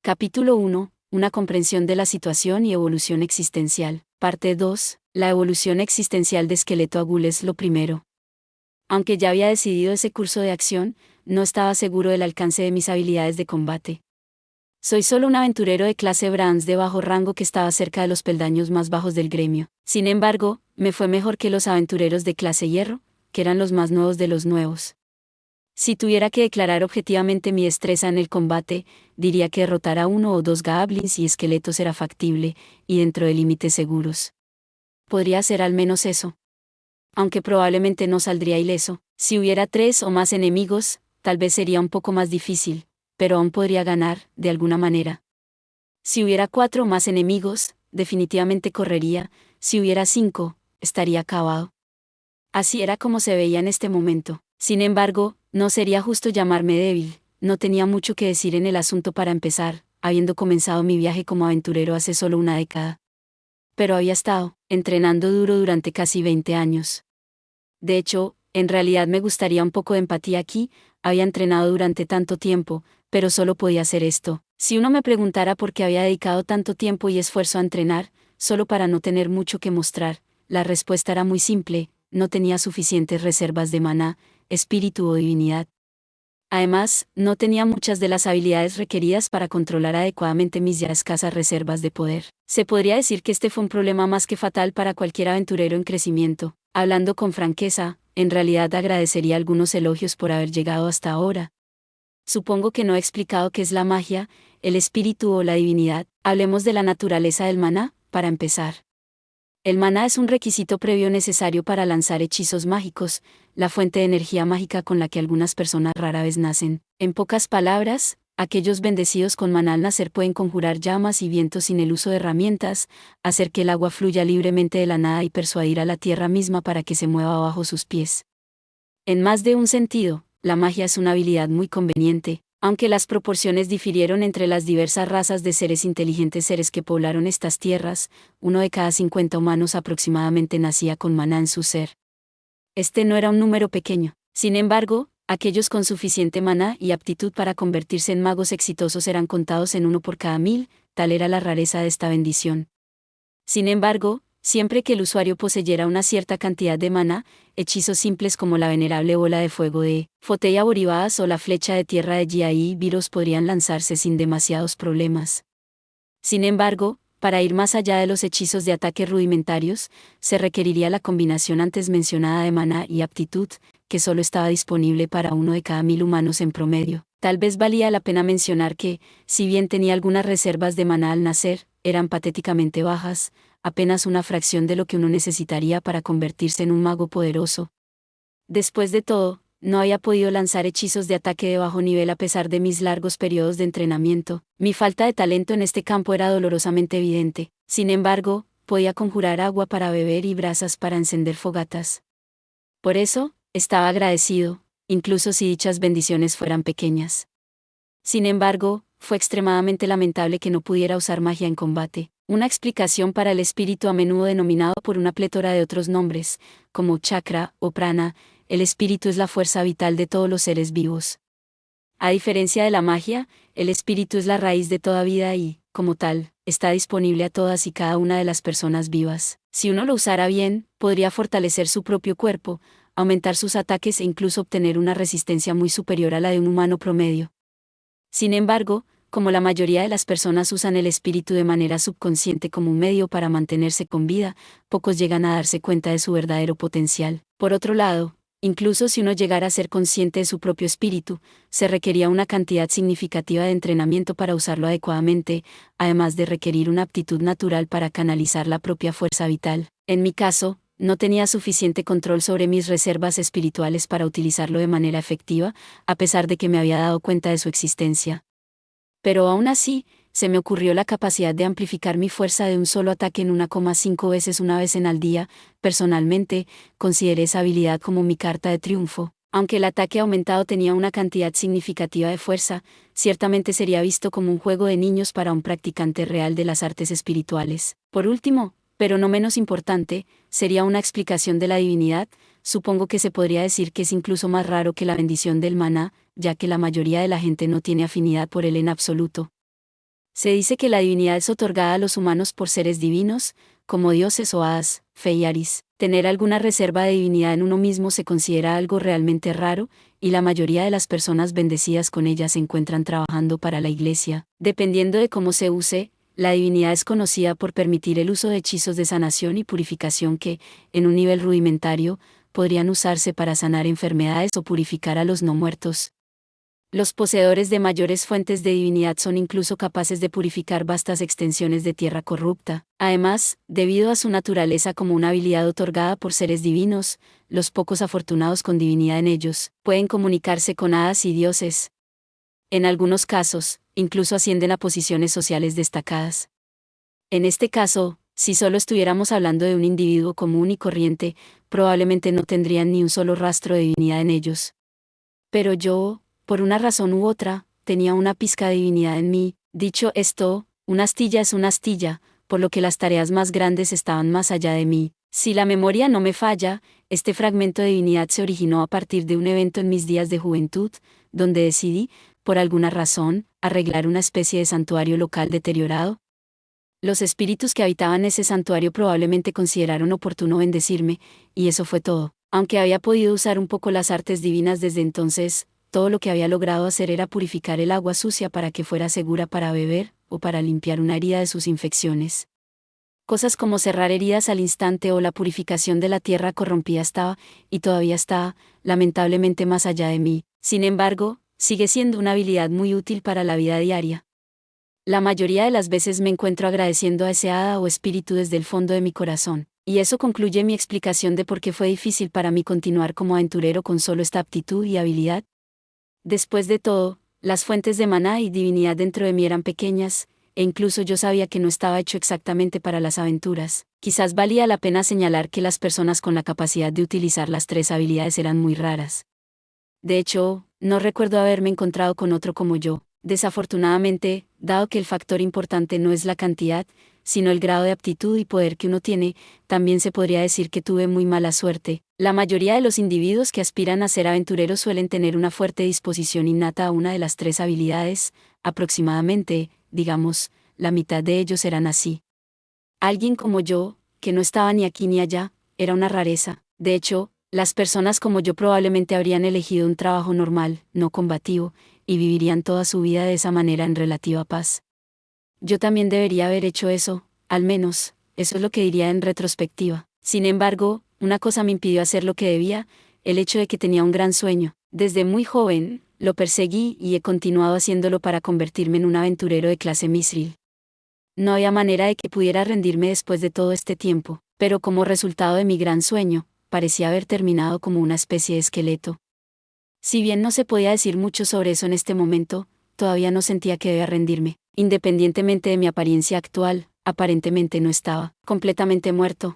Capítulo 1. Una comprensión de la situación y evolución existencial. Parte 2. La evolución existencial de Esqueleto Agul es lo primero. Aunque ya había decidido ese curso de acción, no estaba seguro del alcance de mis habilidades de combate. Soy solo un aventurero de clase bronce de bajo rango que estaba cerca de los peldaños más bajos del gremio. Sin embargo, me fue mejor que los aventureros de clase hierro, que eran los más nuevos de los nuevos. Si tuviera que declarar objetivamente mi destreza en el combate, diría que derrotar a uno o dos goblins y esqueletos era factible, y dentro de límites seguros. Podría hacer al menos eso. Aunque probablemente no saldría ileso. Si hubiera 3 o más enemigos, tal vez sería un poco más difícil, pero aún podría ganar, de alguna manera. Si hubiera 4 o más enemigos, definitivamente correría. Si hubiera 5, estaría acabado. Así era como se veía en este momento. Sin embargo, no sería justo llamarme débil, no tenía mucho que decir en el asunto para empezar, habiendo comenzado mi viaje como aventurero hace solo una década. Pero había estado entrenando duro durante casi 20 años. De hecho, en realidad me gustaría un poco de empatía aquí, había entrenado durante tanto tiempo, pero solo podía hacer esto. Si uno me preguntara por qué había dedicado tanto tiempo y esfuerzo a entrenar, solo para no tener mucho que mostrar, la respuesta era muy simple: no tenía suficientes reservas de maná, espíritu o divinidad. Además, no tenía muchas de las habilidades requeridas para controlar adecuadamente mis ya escasas reservas de poder. Se podría decir que este fue un problema más que fatal para cualquier aventurero en crecimiento. Hablando con franqueza, en realidad agradecería algunos elogios por haber llegado hasta ahora. Supongo que no he explicado qué es la magia, el espíritu o la divinidad. Hablemos de la naturaleza del maná, para empezar. El maná es un requisito previo necesario para lanzar hechizos mágicos, la fuente de energía mágica con la que algunas personas rara vez nacen. En pocas palabras, aquellos bendecidos con maná al nacer pueden conjurar llamas y vientos sin el uso de herramientas, hacer que el agua fluya libremente de la nada y persuadir a la tierra misma para que se mueva bajo sus pies. En más de un sentido, la magia es una habilidad muy conveniente. Aunque las proporciones difirieron entre las diversas razas de seres inteligentes seres que poblaron estas tierras, 1 de cada 50 humanos aproximadamente nacía con maná en su ser. Este no era un número pequeño. Sin embargo, aquellos con suficiente maná y aptitud para convertirse en magos exitosos eran contados en 1 por cada 1000, tal era la rareza de esta bendición. Sin embargo, siempre que el usuario poseyera una cierta cantidad de maná, hechizos simples como la venerable bola de fuego de Fotella Boribaas o la flecha de tierra de Giai Viros podrían lanzarse sin demasiados problemas. Sin embargo, para ir más allá de los hechizos de ataque rudimentarios, se requeriría la combinación antes mencionada de maná y aptitud, que solo estaba disponible para 1 de cada 1000 humanos en promedio. Tal vez valía la pena mencionar que, si bien tenía algunas reservas de maná al nacer, eran patéticamente bajas, apenas una fracción de lo que uno necesitaría para convertirse en un mago poderoso. Después de todo, no había podido lanzar hechizos de ataque de bajo nivel a pesar de mis largos periodos de entrenamiento. Mi falta de talento en este campo era dolorosamente evidente. Sin embargo, podía conjurar agua para beber y brasas para encender fogatas. Por eso, estaba agradecido, incluso si dichas bendiciones fueran pequeñas. Sin embargo, fue extremadamente lamentable que no pudiera usar magia en combate. Una explicación para el espíritu a menudo denominado por una plétora de otros nombres, como chakra o prana, el espíritu es la fuerza vital de todos los seres vivos. A diferencia de la magia, el espíritu es la raíz de toda vida y, como tal, está disponible a todas y cada una de las personas vivas. Si uno lo usara bien, podría fortalecer su propio cuerpo, aumentar sus ataques e incluso obtener una resistencia muy superior a la de un humano promedio. Sin embargo, como la mayoría de las personas usan el espíritu de manera subconsciente como un medio para mantenerse con vida, pocos llegan a darse cuenta de su verdadero potencial. Por otro lado, incluso si uno llegara a ser consciente de su propio espíritu, se requería una cantidad significativa de entrenamiento para usarlo adecuadamente, además de requerir una aptitud natural para canalizar la propia fuerza vital. En mi caso, no tenía suficiente control sobre mis reservas espirituales para utilizarlo de manera efectiva, a pesar de que me había dado cuenta de su existencia. Pero aún así, se me ocurrió la capacidad de amplificar mi fuerza de un solo ataque en 1,5 veces una vez al día. Personalmente, consideré esa habilidad como mi carta de triunfo. Aunque el ataque aumentado tenía una cantidad significativa de fuerza, ciertamente sería visto como un juego de niños para un practicante real de las artes espirituales. Por último, pero no menos importante, sería una explicación de la divinidad. Supongo que se podría decir que es incluso más raro que la bendición del maná, ya que la mayoría de la gente no tiene afinidad por él en absoluto. Se dice que la divinidad es otorgada a los humanos por seres divinos, como dioses o hadas, feiaris. Tener alguna reserva de divinidad en uno mismo se considera algo realmente raro, y la mayoría de las personas bendecidas con ella se encuentran trabajando para la Iglesia. Dependiendo de cómo se use, la divinidad es conocida por permitir el uso de hechizos de sanación y purificación que, en un nivel rudimentario, podrían usarse para sanar enfermedades o purificar a los no muertos. Los poseedores de mayores fuentes de divinidad son incluso capaces de purificar vastas extensiones de tierra corrupta. Además, debido a su naturaleza como una habilidad otorgada por seres divinos, los pocos afortunados con divinidad en ellos pueden comunicarse con hadas y dioses. En algunos casos, incluso ascienden a posiciones sociales destacadas. En este caso, si solo estuviéramos hablando de un individuo común y corriente, probablemente no tendrían ni un solo rastro de divinidad en ellos. Pero yo, por una razón u otra, tenía una pizca de divinidad en mí. Dicho esto, una astilla es una astilla, por lo que las tareas más grandes estaban más allá de mí. Si la memoria no me falla, este fragmento de divinidad se originó a partir de un evento en mis días de juventud, donde decidí, por alguna razón, arreglar una especie de santuario local deteriorado. Los espíritus que habitaban ese santuario probablemente consideraron oportuno bendecirme, y eso fue todo. Aunque había podido usar un poco las artes divinas desde entonces, todo lo que había logrado hacer era purificar el agua sucia para que fuera segura para beber, o para limpiar una herida de sus infecciones. Cosas como cerrar heridas al instante o la purificación de la tierra corrompida estaba, y todavía está, lamentablemente más allá de mí. Sin embargo, sigue siendo una habilidad muy útil para la vida diaria. La mayoría de las veces me encuentro agradeciendo a ese hada o espíritu desde el fondo de mi corazón, y eso concluye mi explicación de por qué fue difícil para mí continuar como aventurero con solo esta aptitud y habilidad. Después de todo, las fuentes de maná y divinidad dentro de mí eran pequeñas, e incluso yo sabía que no estaba hecho exactamente para las aventuras. Quizás valía la pena señalar que las personas con la capacidad de utilizar las tres habilidades eran muy raras. De hecho, no recuerdo haberme encontrado con otro como yo. Desafortunadamente, dado que el factor importante no es la cantidad, sino el grado de aptitud y poder que uno tiene, también se podría decir que tuve muy mala suerte. La mayoría de los individuos que aspiran a ser aventureros suelen tener una fuerte disposición innata a una de las tres habilidades, aproximadamente, digamos, la mitad de ellos eran así. Alguien como yo, que no estaba ni aquí ni allá, era una rareza. De hecho, las personas como yo probablemente habrían elegido un trabajo normal, no combativo, y vivirían toda su vida de esa manera en relativa paz. Yo también debería haber hecho eso, al menos, eso es lo que diría en retrospectiva. Sin embargo, una cosa me impidió hacer lo que debía, el hecho de que tenía un gran sueño. Desde muy joven, lo perseguí y he continuado haciéndolo para convertirme en un aventurero de clase Mithril. No había manera de que pudiera rendirme después de todo este tiempo, pero como resultado de mi gran sueño, parecía haber terminado como una especie de esqueleto. Si bien no se podía decir mucho sobre eso en este momento, todavía no sentía que debía rendirme. Independientemente de mi apariencia actual, aparentemente no estaba completamente muerto.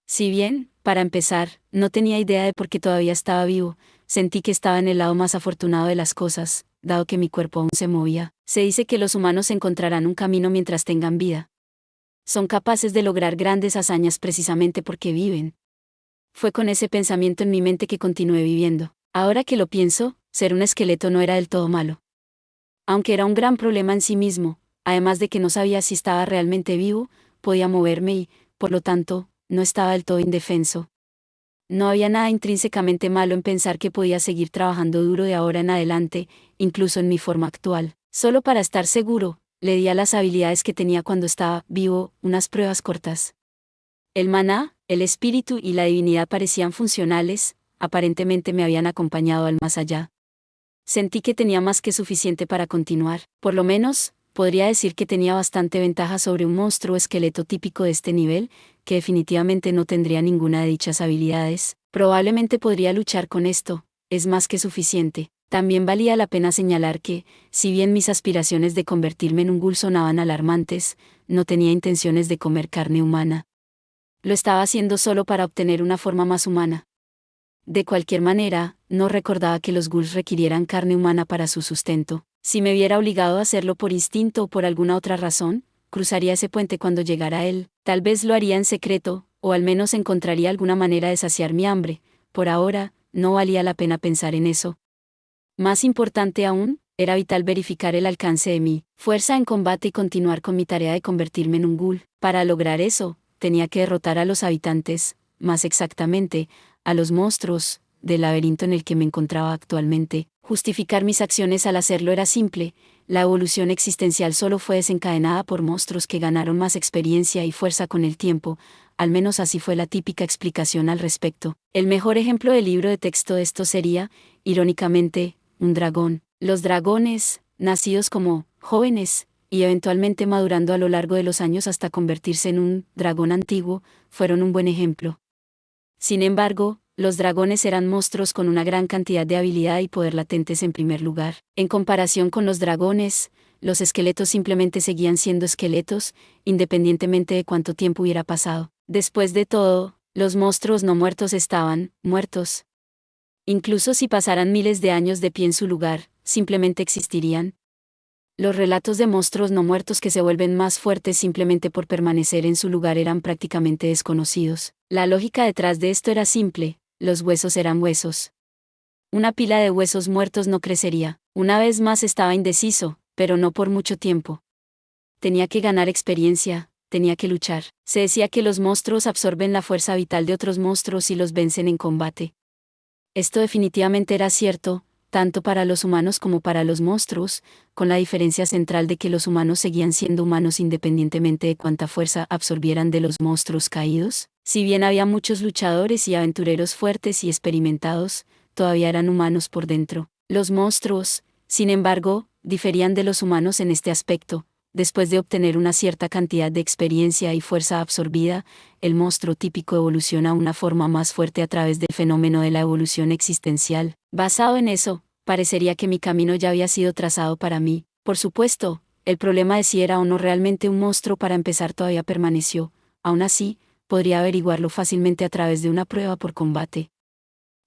Si bien, para empezar, no tenía idea de por qué todavía estaba vivo, sentí que estaba en el lado más afortunado de las cosas, dado que mi cuerpo aún se movía. Se dice que los humanos encontrarán un camino mientras tengan vida. Son capaces de lograr grandes hazañas precisamente porque viven. Fue con ese pensamiento en mi mente que continué viviendo. Ahora que lo pienso, ser un esqueleto no era del todo malo. Aunque era un gran problema en sí mismo, además de que no sabía si estaba realmente vivo, podía moverme y, por lo tanto, no estaba del todo indefenso. No había nada intrínsecamente malo en pensar que podía seguir trabajando duro de ahora en adelante, incluso en mi forma actual. Solo para estar seguro, le di a las habilidades que tenía cuando estaba vivo unas pruebas cortas. El maná, el espíritu y la divinidad parecían funcionales, aparentemente me habían acompañado al más allá. Sentí que tenía más que suficiente para continuar. Por lo menos, podría decir que tenía bastante ventaja sobre un monstruo esqueleto típico de este nivel, que definitivamente no tendría ninguna de dichas habilidades. Probablemente podría luchar con esto, es más que suficiente. También valía la pena señalar que, si bien mis aspiraciones de convertirme en un ghoul sonaban alarmantes, no tenía intenciones de comer carne humana. Lo estaba haciendo solo para obtener una forma más humana. De cualquier manera, no recordaba que los ghouls requirieran carne humana para su sustento. Si me viera obligado a hacerlo por instinto o por alguna otra razón, cruzaría ese puente cuando llegara a él. Tal vez lo haría en secreto, o al menos encontraría alguna manera de saciar mi hambre. Por ahora, no valía la pena pensar en eso. Más importante aún, Era vital verificar el alcance de mi fuerza en combate y continuar con mi tarea de convertirme en un ghoul. Para lograr eso, tenía que derrotar a los habitantes, más exactamente, a los monstruos, del laberinto en el que me encontraba actualmente. Justificar mis acciones al hacerlo era simple: la evolución existencial solo fue desencadenada por monstruos que ganaron más experiencia y fuerza con el tiempo, al menos así fue la típica explicación al respecto. El mejor ejemplo del libro de texto de esto sería, irónicamente, un dragón. Los dragones, nacidos como jóvenes, y eventualmente madurando a lo largo de los años hasta convertirse en un dragón antiguo, fueron un buen ejemplo. Sin embargo, los dragones eran monstruos con una gran cantidad de habilidad y poder latentes en primer lugar. En comparación con los dragones, los esqueletos simplemente seguían siendo esqueletos, independientemente de cuánto tiempo hubiera pasado. Después de todo, los monstruos no muertos estaban muertos. Incluso si pasaran miles de años de pie en su lugar, simplemente existirían. Los relatos de monstruos no muertos que se vuelven más fuertes simplemente por permanecer en su lugar eran prácticamente desconocidos. La lógica detrás de esto era simple: los huesos eran huesos. Una pila de huesos muertos no crecería. Una vez más estaba indeciso, pero no por mucho tiempo. Tenía que ganar experiencia, tenía que luchar. Se decía que los monstruos absorben la fuerza vital de otros monstruos y los vencen en combate. Esto definitivamente era cierto, tanto para los humanos como para los monstruos, con la diferencia central de que los humanos seguían siendo humanos independientemente de cuánta fuerza absorbieran de los monstruos caídos. Si bien había muchos luchadores y aventureros fuertes y experimentados, todavía eran humanos por dentro. Los monstruos, sin embargo, diferían de los humanos en este aspecto. Después de obtener una cierta cantidad de experiencia y fuerza absorbida, el monstruo típico evoluciona a una forma más fuerte a través del fenómeno de la evolución existencial. Basado en eso, parecería que mi camino ya había sido trazado para mí. Por supuesto, el problema de si era o no realmente un monstruo para empezar todavía permaneció. Aún así, podría averiguarlo fácilmente a través de una prueba por combate.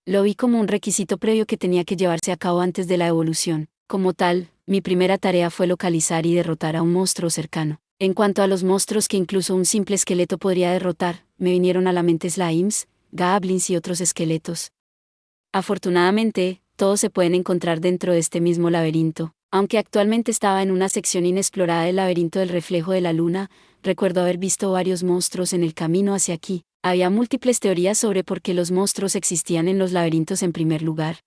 Lo vi como un requisito previo que tenía que llevarse a cabo antes de la evolución. Como tal, mi primera tarea fue localizar y derrotar a un monstruo cercano. En cuanto a los monstruos que incluso un simple esqueleto podría derrotar, me vinieron a la mente slimes, goblins y otros esqueletos. Afortunadamente, todos se pueden encontrar dentro de este mismo laberinto. Aunque actualmente estaba en una sección inexplorada del laberinto del reflejo de la luna, recuerdo haber visto varios monstruos en el camino hacia aquí. Había múltiples teorías sobre por qué los monstruos existían en los laberintos en primer lugar.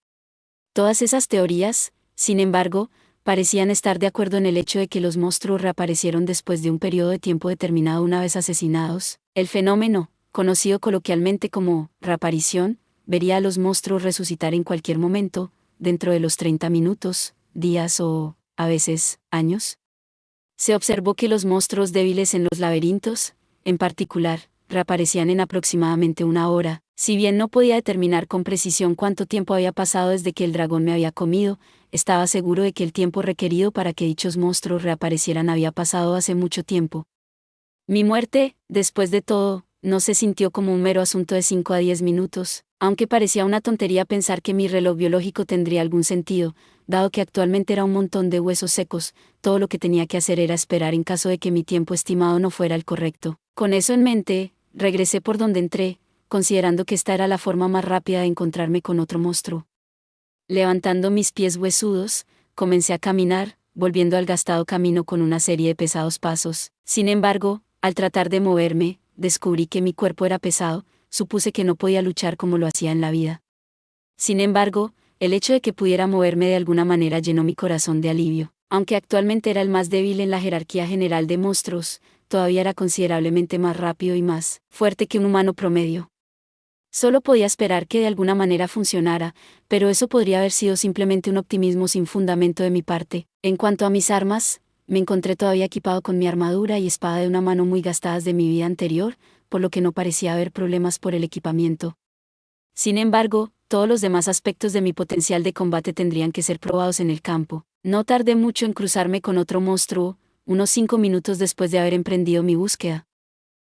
Todas esas teorías, sin embargo, parecían estar de acuerdo en el hecho de que los monstruos reaparecieron después de un periodo de tiempo determinado una vez asesinados. El fenómeno, conocido coloquialmente como reaparición, vería a los monstruos resucitar en cualquier momento, dentro de los 30 minutos, días o, a veces, años. Se observó que los monstruos débiles en los laberintos, en particular, reaparecían en aproximadamente una hora. Si bien no podía determinar con precisión cuánto tiempo había pasado desde que el dragón me había comido, estaba seguro de que el tiempo requerido para que dichos monstruos reaparecieran había pasado hace mucho tiempo. Mi muerte, después de todo, no se sintió como un mero asunto de 5 a 10 minutos, aunque parecía una tontería pensar que mi reloj biológico tendría algún sentido, dado que actualmente era un montón de huesos secos. Todo lo que tenía que hacer era esperar en caso de que mi tiempo estimado no fuera el correcto. Con eso en mente, regresé por donde entré, considerando que esta era la forma más rápida de encontrarme con otro monstruo. Levantando mis pies huesudos, comencé a caminar, volviendo al gastado camino con una serie de pesados pasos. Sin embargo, al tratar de moverme, descubrí que mi cuerpo era pesado. Supuse que no podía luchar como lo hacía en la vida. Sin embargo, el hecho de que pudiera moverme de alguna manera llenó mi corazón de alivio. Aunque actualmente era el más débil en la jerarquía general de monstruos, todavía era considerablemente más rápido y más fuerte que un humano promedio. Solo podía esperar que de alguna manera funcionara, pero eso podría haber sido simplemente un optimismo sin fundamento de mi parte. En cuanto a mis armas, me encontré todavía equipado con mi armadura y espada de una mano muy gastadas de mi vida anterior, por lo que no parecía haber problemas por el equipamiento. Sin embargo, todos los demás aspectos de mi potencial de combate tendrían que ser probados en el campo. No tardé mucho en cruzarme con otro monstruo, unos 5 minutos después de haber emprendido mi búsqueda.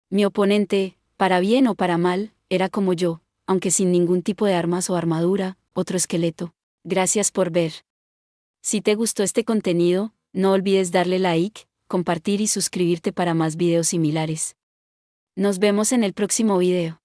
Mi oponente, para bien o para mal, era como yo, aunque sin ningún tipo de armas o armadura, otro esqueleto. Gracias por ver. Si te gustó este contenido, no olvides darle like, compartir y suscribirte para más videos similares. Nos vemos en el próximo video.